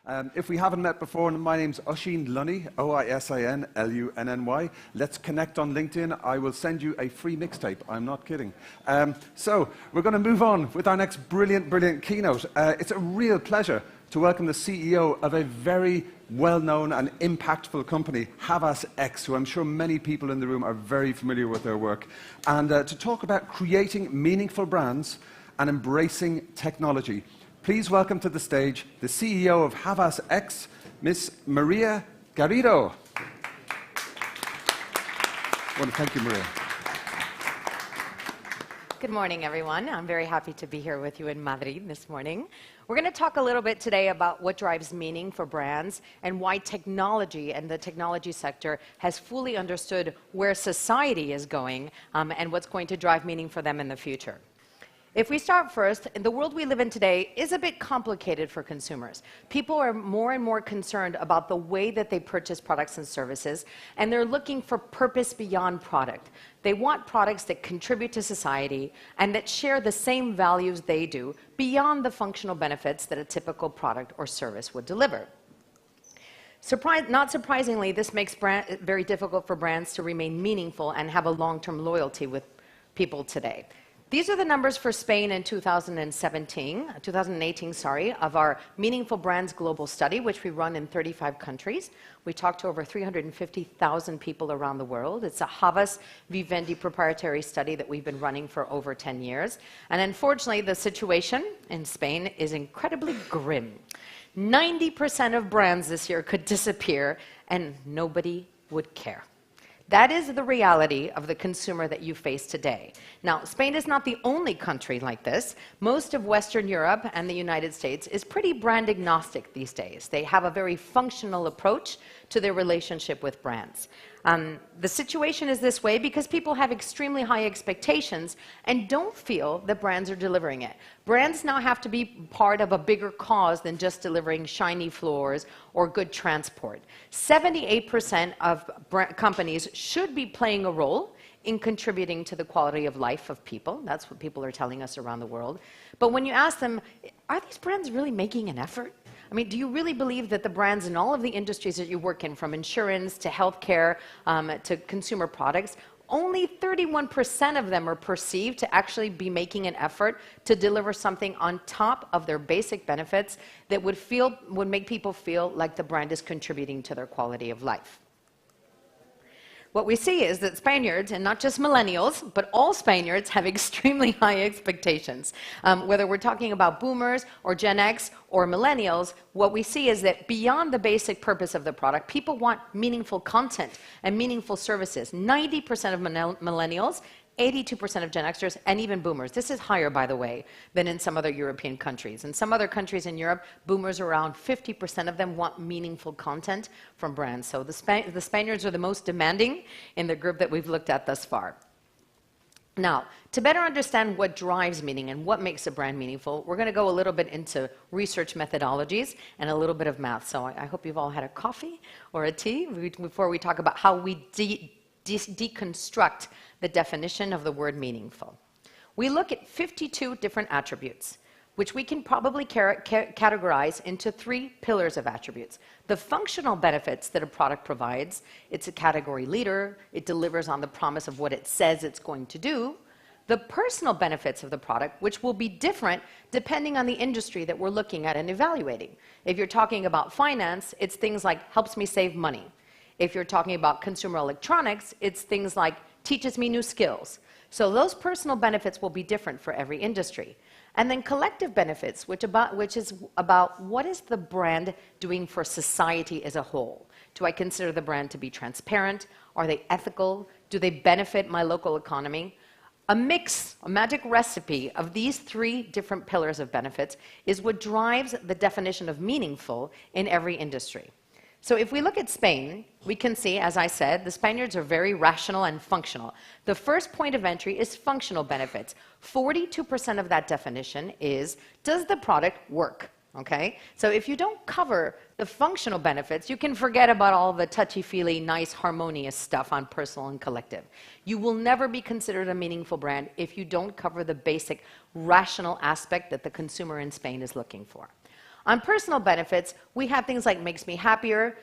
If we haven't met before, my name's Oisin Lunny, OisinLunny. Let's connect on LinkedIn. I will send you a free mixtape. I'm not kidding. So we're going to move on with our next brilliant keynote. It's a real pleasure to welcome the CEO of a very well-known and impactful company, Havas X, who I'm sure many people in the room are very familiar with their work, and to talk about creating meaningful brands and embracing technology. Please welcome to the stage the CEO of Havas X, Miss Maria Garrido. Well, thank you, Maria. Good morning, everyone. I'm very happy to be here with you in Madrid this morning. We're going to talk a little bit today about what drives meaning for brands and why technology and the technology sector has fully understood where society is going and what's going to drive meaning for them in the future. If we start first, the world we live in today is a bit complicated for consumers. People are more and more concerned about the way that they purchase products and services, and they're looking for purpose beyond product. They want products that contribute to society and that share the same values they do beyond the functional benefits that a typical product or service would deliver. Not surprisingly, this makes it very difficult for brands to remain meaningful and have a long-term loyalty with people today. These are the numbers for Spain in 2018, of our Meaningful Brands Global Study, which we run in 35 countries. We talk to over 350,000 people around the world. It's a Havas Vivendi proprietary study that we've been running for over 10 years. And unfortunately, the situation in Spain is incredibly grim. 90% of brands this year could disappear, and nobody would care. That is the reality of the consumer that you face today. Now, Spain is not the only country like this. Most of Western Europe and the United States is pretty brand agnostic these days. They have a very functional approach to their relationship with brands. The situation is this way because people have extremely high expectations and don't feel that brands are delivering it. Brands now have to be part of a bigger cause than just delivering shiny floors or good transport. 78% of companies should be playing a role in contributing to the quality of life of people. That's what people are telling us around the world. But when you ask them, are these brands really making an effort? I mean, do you really believe that the brands in all of the industries that you work in, from insurance to healthcare to consumer products, only 31% of them are perceived to actually be making an effort to deliver something on top of their basic benefits that would make people feel like the brand is contributing to their quality of life? What we see is that Spaniards, and not just millennials, but all Spaniards, have extremely high expectations. Whether we're talking about boomers or Gen X or millennials, what we see is that beyond the basic purpose of the product, people want meaningful content and meaningful services. 90% of millennials, 82% of Gen Xers, and even boomers. This is higher, by the way, than in some other European countries. In some other countries in Europe, boomers, around 50% of them want meaningful content from brands. So the Spaniards are the most demanding in the group that we've looked at thus far. Now, to better understand what drives meaning and what makes a brand meaningful, we're going to go a little bit into research methodologies and a little bit of math. So I hope you've all had a coffee or a tea before we talk about how we deconstruct the definition of the word meaningful. We look at 52 different attributes, which we can probably categorize into 3 pillars of attributes. The functional benefits that a product provides: it's a category leader, it delivers on the promise of what it says it's going to do. The personal benefits of the product, which will be different depending on the industry that we're looking at and evaluating. If you're talking about finance, it's things like helps me save money. If you're talking about consumer electronics, it's things like teaches me new skills. So those personal benefits will be different for every industry. And then collective benefits, which is about what is the brand doing for society as a whole. Do I consider the brand to be transparent? Are they ethical? Do they benefit my local economy? A mix, a magic recipe of these 3 different pillars of benefits is what drives the definition of meaningful in every industry. So if we look at Spain, we can see, as I said, the Spaniards are very rational and functional. The first point of entry is functional benefits. 42% of that definition is, does the product work? Okay? So if you don't cover the functional benefits, you can forget about all the touchy-feely, nice, harmonious stuff on personal and collective. You will never be considered a meaningful brand if you don't cover the basic rational aspect that the consumer in Spain is looking for. On personal benefits, we have things like makes me happier,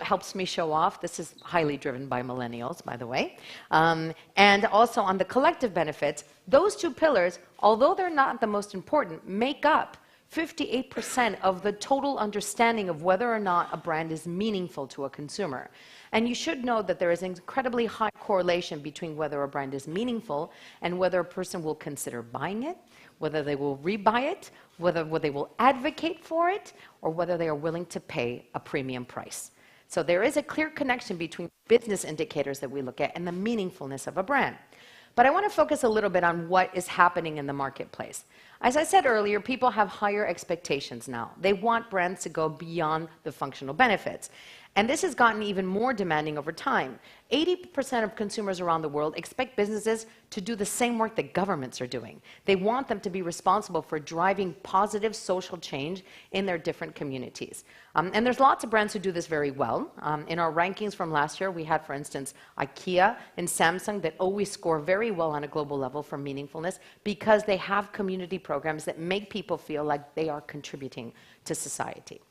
helps me show off. This is highly driven by millennials, by the way. And also on the collective benefits, those two pillars, although they're not the most important, make up 58% of the total understanding of whether or not a brand is meaningful to a consumer. And you should know that there is an incredibly high correlation between whether a brand is meaningful and whether a person will consider buying it, whether they will rebuy it, whether they will advocate for it, or whether they are willing to pay a premium price. So there is a clear connection between business indicators that we look at and the meaningfulness of a brand. But I want to focus a little bit on what is happening in the marketplace. As I said earlier, people have higher expectations now. They want brands to go beyond the functional benefits. And this has gotten even more demanding over time. 80% of consumers around the world expect businesses to do the same work that governments are doing. They want them to be responsible for driving positive social change in their different communities. And there's lots of brands who do this very well. In our rankings from last year, we had, for instance, IKEA and Samsung that always score very well on a global level for meaningfulness because they have community programs that make people feel like they are contributing to society.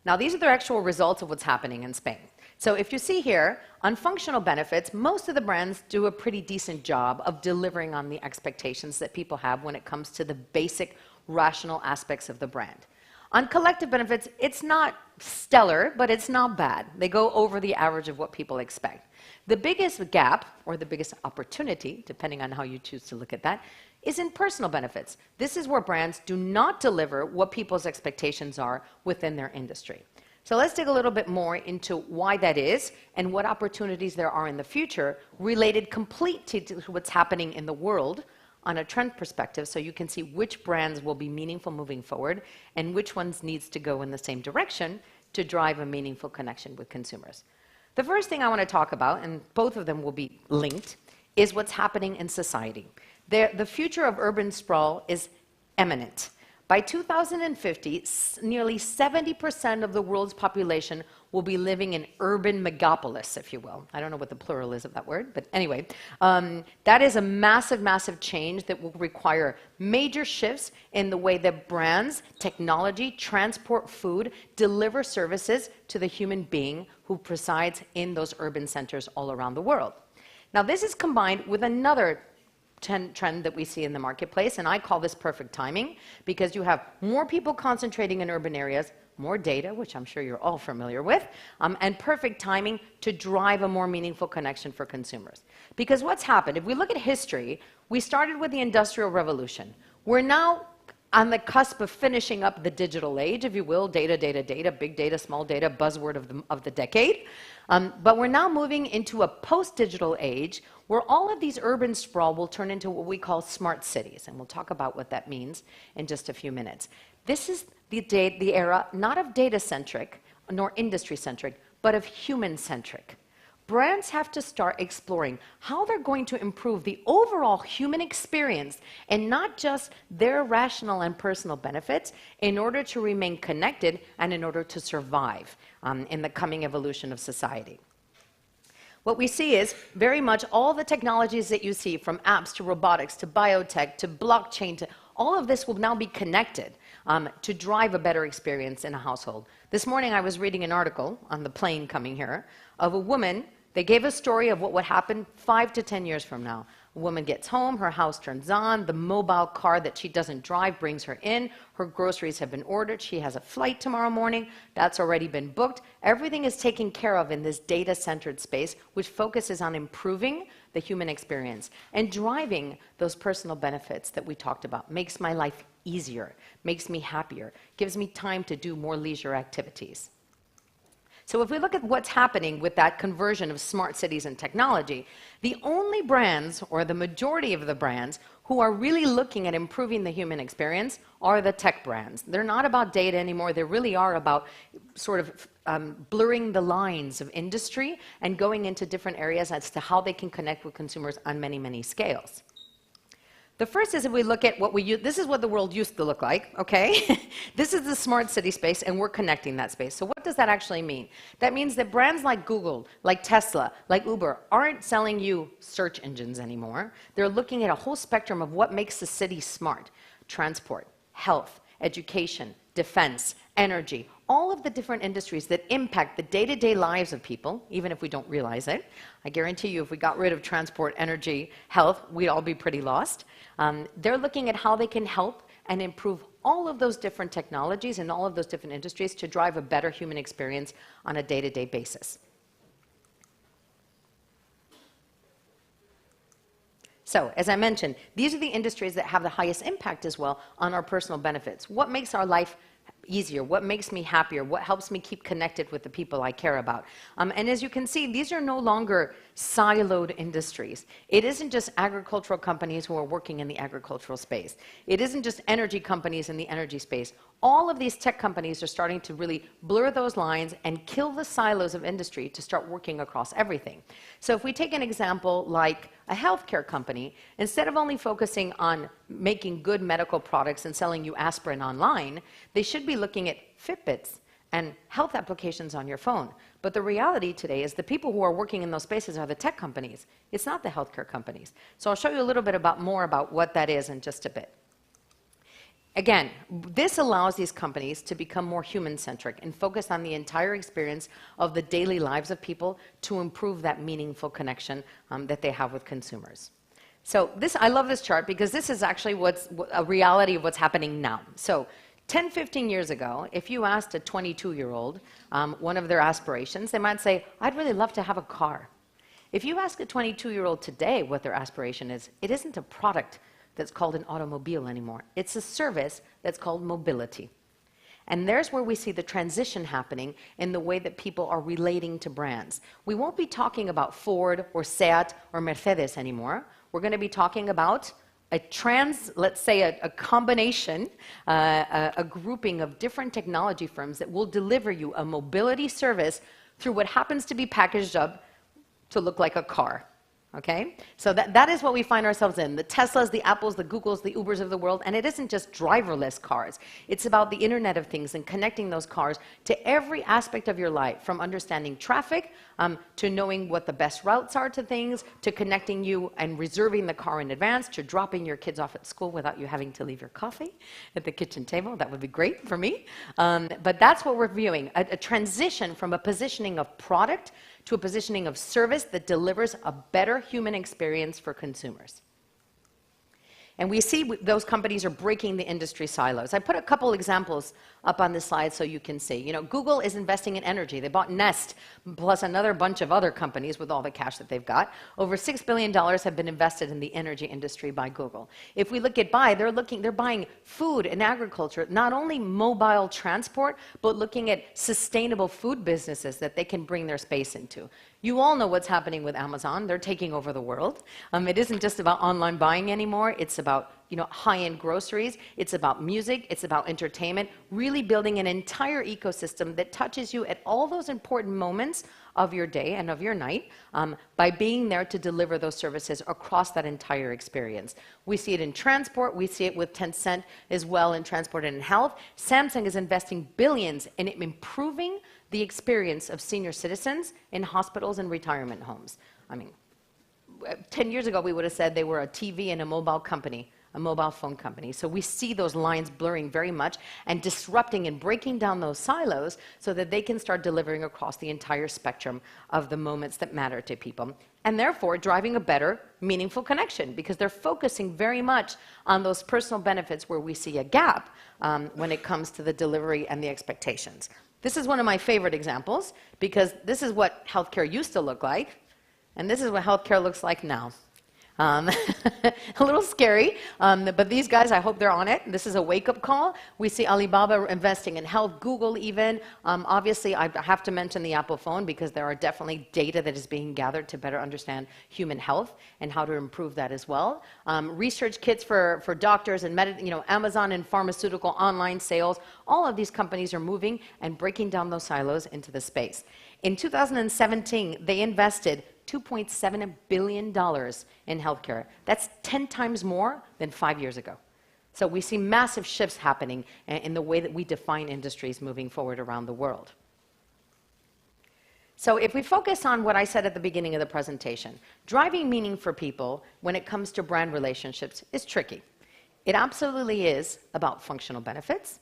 Now, these are the actual results of what's happening in Spain. So if you see here, on functional benefits, most of the brands do a pretty decent job of delivering on the expectations that people have when it comes to the basic rational aspects of the brand. On collective benefits, it's not stellar, but it's not bad. They go over the average of what people expect. The biggest gap, or the biggest opportunity, depending on how you choose to look at that, is in personal benefits. This is where brands do not deliver what people's expectations are within their industry. So let's dig a little bit more into why that is and what opportunities there are in the future related completely to what's happening in the world on a trend perspective, so you can see which brands will be meaningful moving forward and which ones needs to go in the same direction to drive a meaningful connection with consumers. The first thing I want to talk about, and both of them will be linked, is what's happening in society. The future of urban sprawl is imminent. By 2050, nearly 70% of the world's population will be living in urban megapolis, if you will. I don't know what the plural is of that word, but anyway. That is a massive, massive change that will require major shifts in the way that brands, technology, transport food, deliver services to the human being who presides in those urban centers all around the world. Now, this is combined with another trend that we see in the marketplace, and I call this perfect timing, because you have more people concentrating in urban areas, more data, which I'm sure you're all familiar with, and perfect timing to drive a more meaningful connection for consumers. Because what's happened, if we look at history, we started with the Industrial Revolution. We're now on the cusp of finishing up the digital age, if you will, data, data, data, big data, small data, buzzword of the decade. But we're now moving into a post-digital age where all of these urban sprawl will turn into what we call smart cities. And we'll talk about what that means in just a few minutes. This is the era not of data-centric nor industry-centric, but of human-centric. Brands have to start exploring how they're going to improve the overall human experience and not just their rational and personal benefits in order to remain connected and in order to survive in the coming evolution of society. What we see is very much all the technologies that you see, from apps to robotics to biotech to blockchain, to all of this will now be connected to drive a better experience in a household. This morning I was reading an article on the plane coming here of a woman. They gave a story of what would happen 5 to 10 years from now. A woman gets home, her house turns on, the mobile car that she doesn't drive brings her in, her groceries have been ordered, she has a flight tomorrow morning, that's already been booked. Everything is taken care of in this data-centered space, which focuses on improving the human experience and driving those personal benefits that we talked about. Makes my life easier, makes me happier, gives me time to do more leisure activities. So if we look at what's happening with that conversion of smart cities and technology, the only brands, or the majority of the brands, who are really looking at improving the human experience are the tech brands. They're not about data anymore. They really are about sort of blurring the lines of industry and going into different areas as to how they can connect with consumers on many, many scales. The first is, if we look at what we use, this is what the world used to look like, okay? This is the smart city space, and we're connecting that space. So what does that actually mean? That means that brands like Google, like Tesla, like Uber aren't selling you search engines anymore. They're looking at a whole spectrum of what makes the city smart. Transport, health, education, defense, energy, all of the different industries that impact the day-to-day lives of people, even if we don't realize it. I guarantee you if we got rid of transport, energy, health, we'd all be pretty lost. They're looking at how they can help and improve all of those different technologies and all of those different industries to drive a better human experience on a day-to-day basis. So, as I mentioned, these are the industries that have the highest impact as well on our personal benefits. What makes our life easier? What makes me happier? What helps me keep connected with the people I care about? And as you can see, these are no longer siloed industries. It isn't just agricultural companies who are working in the agricultural space. It isn't just energy companies in the energy space. All of these tech companies are starting to really blur those lines and kill the silos of industry to start working across everything. So if we take an example like a healthcare company, instead of only focusing on making good medical products and selling you aspirin online, they should be looking at Fitbits and health applications on your phone. But the reality today is the people who are working in those spaces are the tech companies. It's not the healthcare companies. So I'll show you a little bit more about what that is in just a bit. Again, this allows these companies to become more human-centric and focus on the entire experience of the daily lives of people to improve that meaningful connection that they have with consumers. So I love this chart because this is actually what's a reality of what's happening now. So 10, 15 years ago, if you asked a 22-year-old one of their aspirations, they might say, I'd really love to have a car. If you ask a 22-year-old today what their aspiration is, it isn't a product that's called an automobile anymore. It's a service that's called mobility. And there's where we see the transition happening in the way that people are relating to brands. We won't be talking about Ford or Seat or Mercedes anymore. We're going to be talking about let's say a combination, a grouping of different technology firms that will deliver you a mobility service through what happens to be packaged up to look like a car. Okay? So that is what we find ourselves in. The Teslas, the Apples, the Googles, the Ubers of the world. And it isn't just driverless cars. It's about the Internet of Things and connecting those cars to every aspect of your life, from understanding traffic to knowing what the best routes are to things, to connecting you and reserving the car in advance, to dropping your kids off at school without you having to leave your coffee at the kitchen table. That would be great for me. But that's what we're viewing, a transition from a positioning of product to a positioning of service that delivers a better human experience for consumers. And we see those companies are breaking the industry silos. I put a couple examples up on this slide so you can see. You know, Google is investing in energy. They bought Nest, plus another bunch of other companies with all the cash that they've got. Over $6 billion have been invested in the energy industry by Google. If we look at buy, they're buying food and agriculture, not only mobile transport, but looking at sustainable food businesses that they can bring their space into. You all know what's happening with Amazon. They're taking over the world. It isn't just about online buying anymore. It's about high-end groceries. It's about music. It's about entertainment. Really building an entire ecosystem that touches you at all those important moments of your day and of your night by being there to deliver those services across that entire experience. We see it in transport. We see it with Tencent as well in transport and in health. Samsung is investing billions in improving the experience of senior citizens in hospitals and retirement homes. I mean, 10 years ago, we would have said they were a TV and a mobile company, a mobile phone company. So we see those lines blurring very much and disrupting and breaking down those silos so that they can start delivering across the entire spectrum of the moments that matter to people. And therefore, driving a better, meaningful connection because they're focusing very much on those personal benefits where we see a gap when it comes to the delivery and the expectations. This is one of my favorite examples because this is what healthcare used to look like, and this is what healthcare looks like now. A little scary, but these guys, I hope they're on it. This is a wake-up call. We see Alibaba investing in health, Google even. Obviously, I have to mention the Apple phone because there are definitely data that is being gathered to better understand human health and how to improve that as well. Research kits for doctors and Amazon and pharmaceutical online sales. All of these companies are moving and breaking down those silos into the space. In 2017, they invested $2.7 billion in healthcare. That's 10 times more than 5 years ago. So we see massive shifts happening in the way that we define industries moving forward around the world. So if we focus on what I said at the beginning of the presentation, driving meaning for people when it comes to brand relationships is tricky. It absolutely is about functional benefits.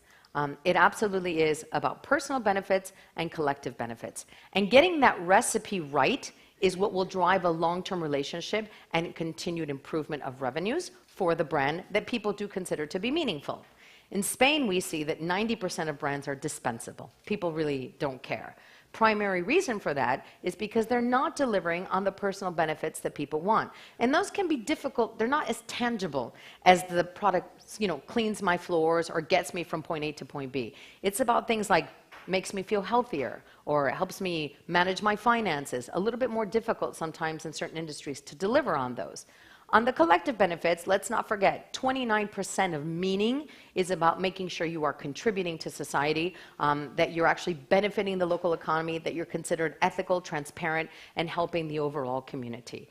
It absolutely is about personal benefits and collective benefits. And getting that recipe right is what will drive a long-term relationship and continued improvement of revenues for the brand that people do consider to be meaningful. In Spain, we see that 90% of brands are dispensable. People really don't care. Primary reason for that is because they're not delivering on the personal benefits that people want. And those can be difficult. They're not as tangible as the product, cleans my floors or gets me from point A to point B. It's about things like makes me feel healthier or helps me manage my finances. A little bit more difficult sometimes in certain industries to deliver on those. On the collective benefits, let's not forget, 29% of meaning is about making sure you are contributing to society, that you're actually benefiting the local economy, that you're considered ethical, transparent, and helping the overall community.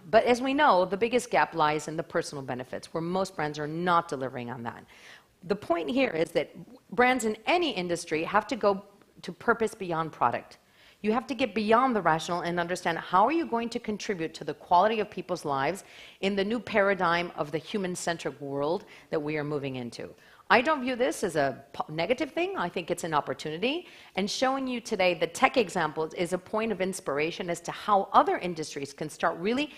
But as we know, the biggest gap lies in the personal benefits, where most brands are not delivering on that. The point here is that brands in any industry have to go to purpose beyond product. You have to get beyond the rational and understand how are you going to contribute to the quality of people's lives in the new paradigm of the human-centric world that we are moving into. I don't view this as a negative thing. I think it's an opportunity. And showing you today the tech examples is a point of inspiration as to how other industries can start really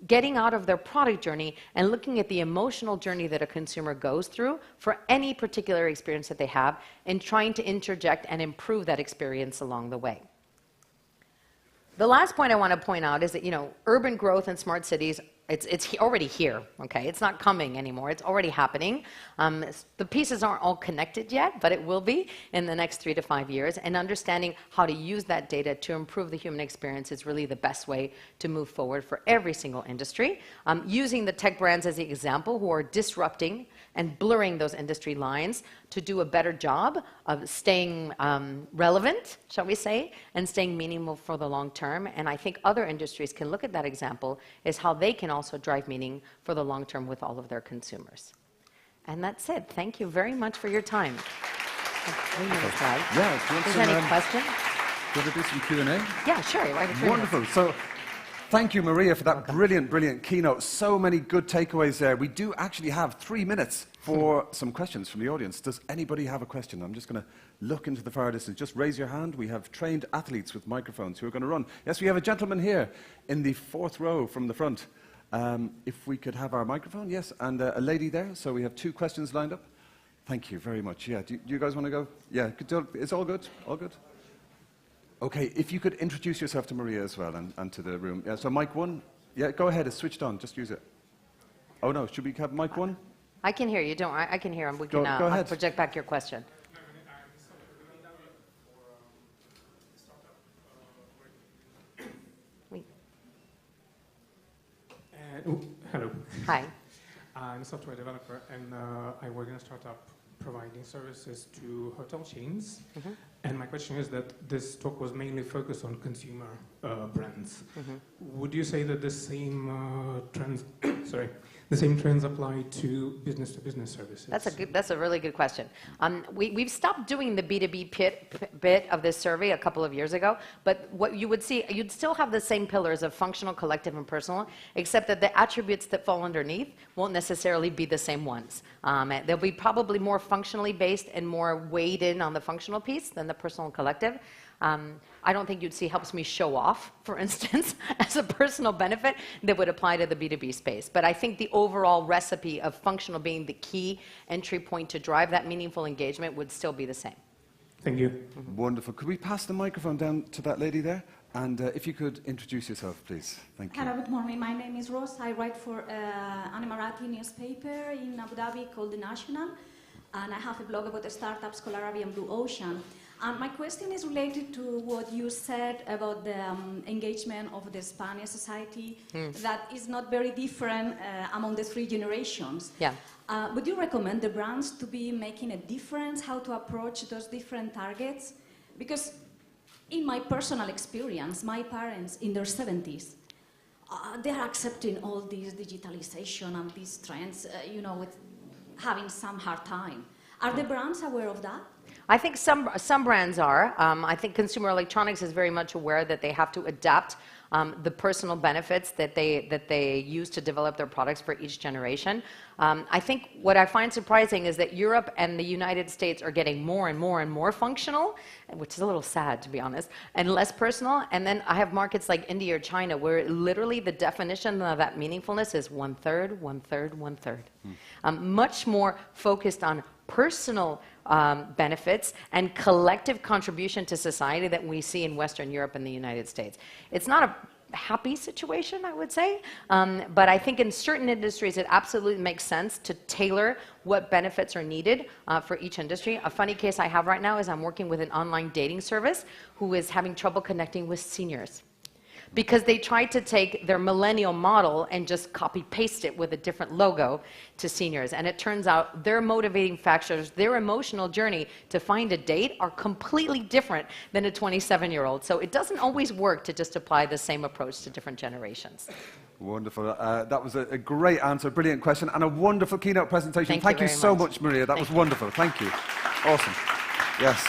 getting out of their product journey and looking at the emotional journey that a consumer goes through for any particular experience that they have and trying to interject and improve that experience along the way. The last point I want to point out is that, urban growth and smart cities, it's already here, okay? It's not coming anymore. It's already happening. The pieces aren't all connected yet, but it will be in the next 3 to 5 years. And understanding how to use that data to improve the human experience is really the best way to move forward for every single industry. Using the tech brands as the example who are disrupting and blurring those industry lines to do a better job of staying relevant, shall we say, and staying meaningful for the long term. And I think other industries can look at that example as how they can also drive meaning for the long term with all of their consumers. And that's it. Thank you very much for your time. 3 minutes, guys. Yeah. Is there any questions? Do you want to do some Q&A? Yeah, sure. Wonderful. So, thank you, Maria, for that brilliant, brilliant keynote. So many good takeaways there. We do actually have 3 minutes for some questions from the audience. Does anybody have a question? I'm just going to look into the far distance. Just raise your hand. We have trained athletes with microphones who are going to run. Yes, we have a gentleman here in the 4th row from the front. If we could have our microphone, yes, and a lady there. So we have 2 questions lined up. Thank you very much. Yeah, do you guys want to go? Yeah, it's all good? All good? Okay, if you could introduce yourself to Maria as well and to the room. Yeah, so mic 1. Yeah, go ahead. It's switched on. Just use it. Oh, no. Should we have mic 1? I can hear you. Don't. I can hear him. We can go ahead. I'll project back your question. Hello. Hi. I'm a software developer, and I work in a startup providing services to hotel chains. Mm-hmm. And my question is that this talk was mainly focused on consumer brands. Mm-hmm. Would you say that the same trends, the same trends apply to business services? That's a really good question. We've stopped doing the B2B bit of this survey a couple of years ago, but what you would see, you'd still have the same pillars of functional, collective, and personal, except that the attributes that fall underneath won't necessarily be the same ones. They'll be probably more functionally based and more weighed in on the functional piece than the personal and collective. I don't think you'd see helps me show off, for instance, as a personal benefit that would apply to the B2B space. But I think the overall recipe of functional being the key entry point to drive that meaningful engagement would still be the same. Thank you. Mm-hmm. Wonderful. Could we pass the microphone down to that lady there? And if you could introduce yourself, please. Thank you. Hello, good morning. My name is Rose. I write for an Emirati newspaper in Abu Dhabi called The National. And I have a blog about the startups called Arabian Blue Ocean. And my question is related to what you said about the engagement of the Spanish society, that is not very different among the 3 generations. Yeah. Would you recommend the brands to be making a difference, how to approach those different targets? Because in my personal experience, my parents in their 70s, they're accepting all this digitalization and these trends, with having some hard time. Are the brands aware of that? I think some brands are. I think consumer electronics is very much aware that they have to adapt the personal benefits that they use to develop their products for each generation. I think what I find surprising is that Europe and the United States are getting more and more and more functional, which is a little sad, to be honest, and less personal. And then I have markets like India or China where literally the definition of that meaningfulness is 1/3, 1/3, 1/3. Much more focused on personal benefits and collective contribution to society that we see in Western Europe and the United States. It's not a happy situation, I would say, but I think in certain industries it absolutely makes sense to tailor what benefits are needed for each industry. A funny case I have right now is I'm working with an online dating service who is having trouble connecting with seniors, because they tried to take their millennial model and just copy-paste it with a different logo to seniors. And it turns out their motivating factors, their emotional journey to find a date are completely different than a 27-year-old. So it doesn't always work to just apply the same approach to different generations. Wonderful. That was a great answer, brilliant question, and a wonderful keynote presentation. Thank you so much, Maria. That was wonderful. Thank you. Awesome. Yes.